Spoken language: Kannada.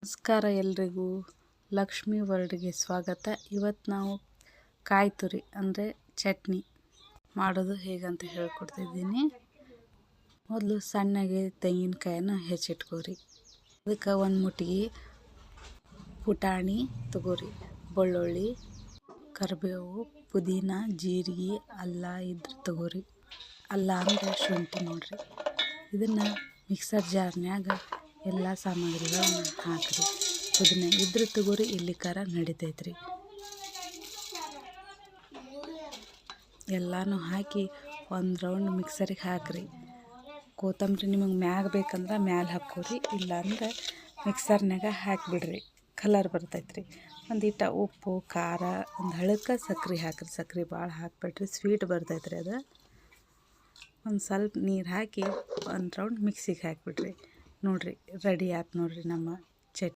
ನಮಸ್ಕಾರ ಎಲ್ರಿಗೂ. ಲಕ್ಷ್ಮಿ ವರ್ಲ್ಡ್ಗೆ ಸ್ವಾಗತ. ಇವತ್ತು ನಾವು ಕಾಯಿ ತುರಿ ಅಂದರೆ ಚಟ್ನಿ ಮಾಡೋದು ಹೇಗಂತ ಹೇಳ್ಕೊಡ್ತಿದ್ದೀನಿ. ಮೊದಲು ಸಣ್ಣಗೆ ತೆಂಗಿನಕಾಯನ್ನು ಹೆಚ್ಚಿಟ್ಕೋರಿ. ಅದಕ್ಕೆ ಒಂದು ಮುಟ್ಟಿಗೆ ಪುಟಾಣಿ ತಗೋರಿ, ಬೆಳ್ಳುಳ್ಳಿ, ಕರಿಬೇವು, ಪುದೀನ, ಜೀರಿಗೆ, ಅಲ್ಲ ಇದ್ರೆ ತಗೋರಿ. ಅಲ್ಲ ಅಂದರೆ ಶುಂಠಿ ನೋಡ್ರಿ. ಇದನ್ನು ಮಿಕ್ಸರ್ ಜಾರ್ನ್ಯಾಗ ಎಲ್ಲ ಸಾಮಗ್ರಿಗಳನ್ನ ಹಾಕಿರಿ. ಪುದೀನ ಇದ್ರೆ ತಗೋರಿ, ಇಲ್ಲಿ ಖಾರ ನಡಿತೈತ್ರಿ. ಎಲ್ಲನೂ ಹಾಕಿ ಒಂದು ರೌಂಡ್ ಮಿಕ್ಸರಿಗೆ ಹಾಕಿರಿ. ಕೊತ್ತಂಬರಿ ನಿಮಗೆ ಮ್ಯಾಗ ಬೇಕಂದ್ರೆ ಮ್ಯಾಲೆ ಹಾಕೋರಿ, ಇಲ್ಲಾಂದ್ರೆ ಮಿಕ್ಸರ್ನಾಗ ಹಾಕಿಬಿಡ್ರಿ, ಕಲರ್ ಬರ್ತೈತ್ರಿ. ಒಂದಿಟ್ಟು ಉಪ್ಪು, ಖಾರ, ಒಂದು ಹಳಕ್ಕೆ ಸಕ್ರೆ ಹಾಕಿರಿ. ಸಕ್ರೆ ಭಾಳ ಹಾಕ್ಬೇಡ್ರಿ, ಸ್ವೀಟ್ ಬರ್ತೈತ್ರಿ ಅದು. ಒಂದು ಸ್ವಲ್ಪ ನೀರು ಹಾಕಿ ಒಂದು ರೌಂಡ್ ಮಿಕ್ಸಿಗೆ ಹಾಕಿಬಿಡ್ರಿ. ನೋಡಿರಿ ರೆಡಿ ಆಯ್ತು ನೋಡಿರಿ ನಮ್ಮ